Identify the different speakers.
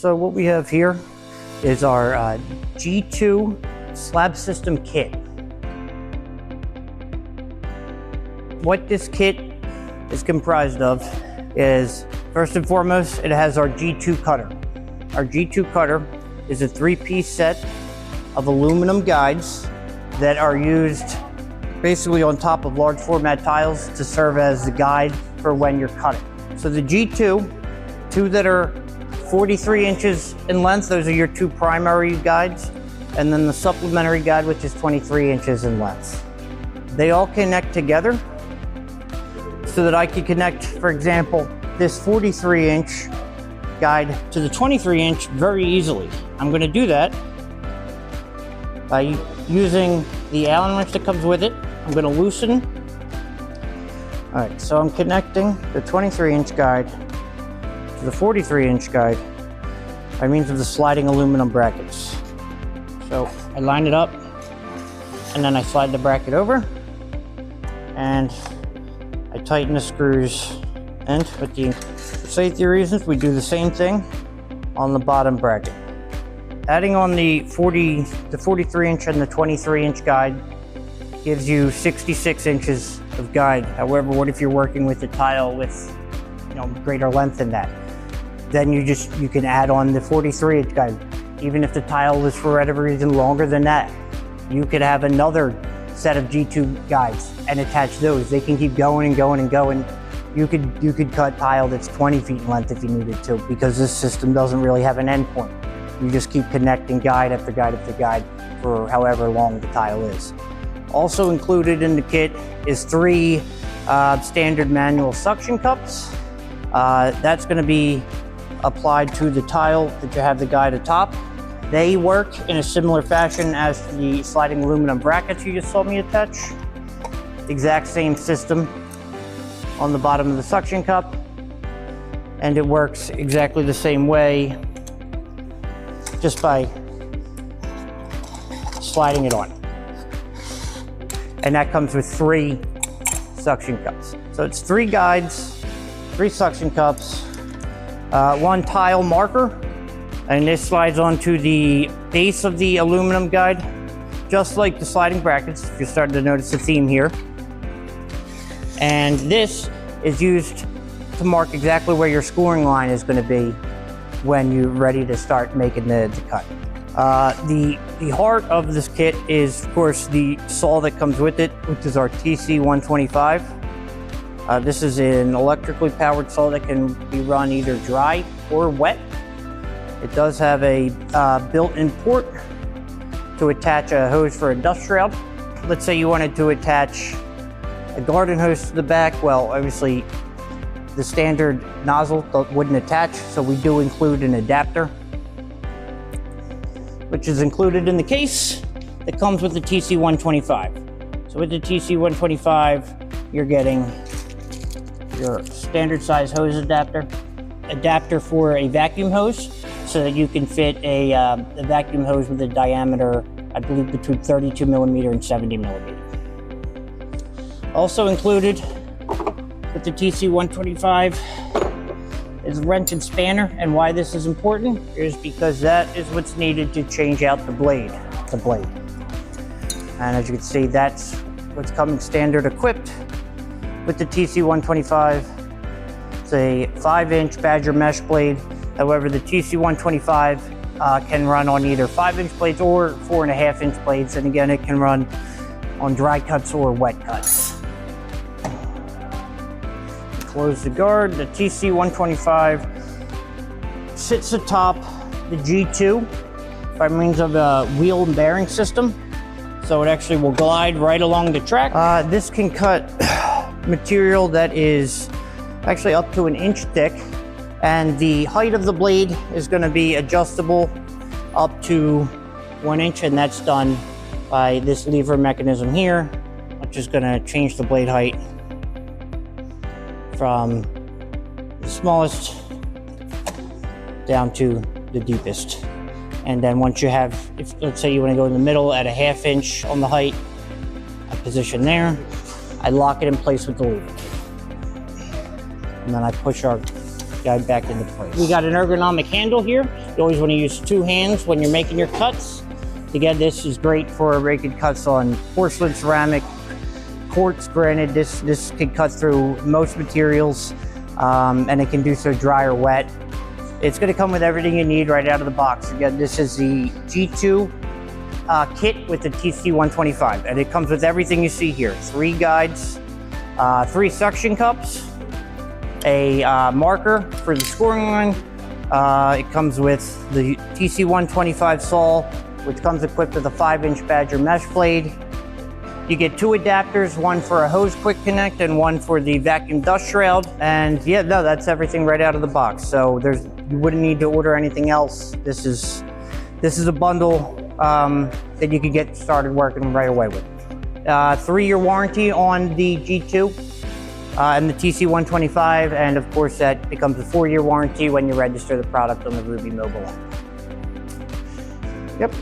Speaker 1: So what we have here is our G2 slab system kit. What this kit is comprised of is, first and foremost, it has our G2 cutter. Our G2 cutter is a 3-piece set of aluminum guides that are used basically on top of large format tiles to serve as the guide for when you're cutting. So the G2, two that are 43 inches in length, those are your two primary guides, and then the supplementary guide, which is 23 inches in length. They all connect together so that I can connect, for example, this 43-inch guide to the 23-inch very easily. I'm going to do that by using the Allen wrench that comes with it. I'm going to loosen. All right, so I'm connecting the 23-inch guide to the 43-inch guide by means of the sliding aluminum brackets. So I line it up, and then I slide the bracket over, and I tighten the screws. And with the safety reasons, we do the same thing on the bottom bracket. Adding on the 43-inch and the 23-inch guide gives you 66 inches of guide. However, what if you're working with a tile with, greater length than that? Then you can add on the 43-inch guide. Even if the tile is for whatever reason longer than that, you could have another set of G2 guides and attach those. They can keep going and going and going. You could cut tile that's 20 feet in length if you needed to, because this system doesn't really have an end point. You just keep connecting guide after guide after guide for however long the tile is. Also included in the kit is 3 standard manual suction cups. That's going to be applied to the tile that you have the guide atop. They work in a similar fashion as the sliding aluminum brackets you just saw me attach. Exact same system on the bottom of the suction cup, and it works exactly the same way just by sliding it on. And that comes with 3 suction cups. So it's 3 guides, 3 suction cups, 1 tile marker, and this slides onto the base of the aluminum guide, just like the sliding brackets, if you're starting to notice the theme here. And this is used to mark exactly where your scoring line is going to be when you're ready to start making the cut. The heart of this kit is, of course, the saw that comes with it, which is our TC125. This is an electrically powered saw that can be run either dry or wet. It does have a built-in port to attach a hose for a dust shroud. Let's say you wanted to attach a garden hose to the back. Well, obviously the standard nozzle wouldn't attach, so we do include an adapter, which is included in the case that comes with the TC125. So with the TC125, you're getting your standard size hose adapter for a vacuum hose, so that you can fit a vacuum hose with a diameter, I believe, between 32 millimeter and 70 millimeter. Also included with the TC125 is wrench and spanner, and why this is important is because that is what's needed to change out the blade. And as you can see, that's what's coming standard equipped with the TC125. It's a 5-inch Badger mesh blade. However, the TC125 can run on either 5-inch blades or 4.5-inch blades, and again, it can run on dry cuts or wet cuts. Close the guard. The TC125 sits atop the G2 by means of a wheel and bearing system, so it actually will glide right along the track. This can cut material that is actually up to 1 inch thick, and the height of the blade is going to be adjustable up to 1 inch, and that's done by this lever mechanism here, which is going to change the blade height from the smallest down to the deepest. And then once you have, if let's say you want to go in the middle at a 1/2 inch on the height, I position there, I lock it in place with the lever. And then I push our guide back into place. We got an ergonomic handle here. You always want to use 2 hands when you're making your cuts. Again, this is great for making cuts on porcelain, ceramic, quartz, granite. This can cut through most materials, and it can do so dry or wet. It's going to come with everything you need right out of the box. Again, this is the G2 kit with the TC125, and it comes with everything you see here. 3 guides, 3 suction cups, a marker for the scoring line. It comes with the TC125 saw, which comes equipped with a 5-inch Badger mesh blade. You get 2 adapters, one for a hose quick connect and one for the vacuum dust shroud. And yeah, no, that's everything right out of the box. So you wouldn't need to order anything else. This is a bundle that you can get started working right away with. 3-year warranty on the G2 and the TC125, and of course that becomes a 4-year warranty when you register the product on the Rubi mobile app. Yep.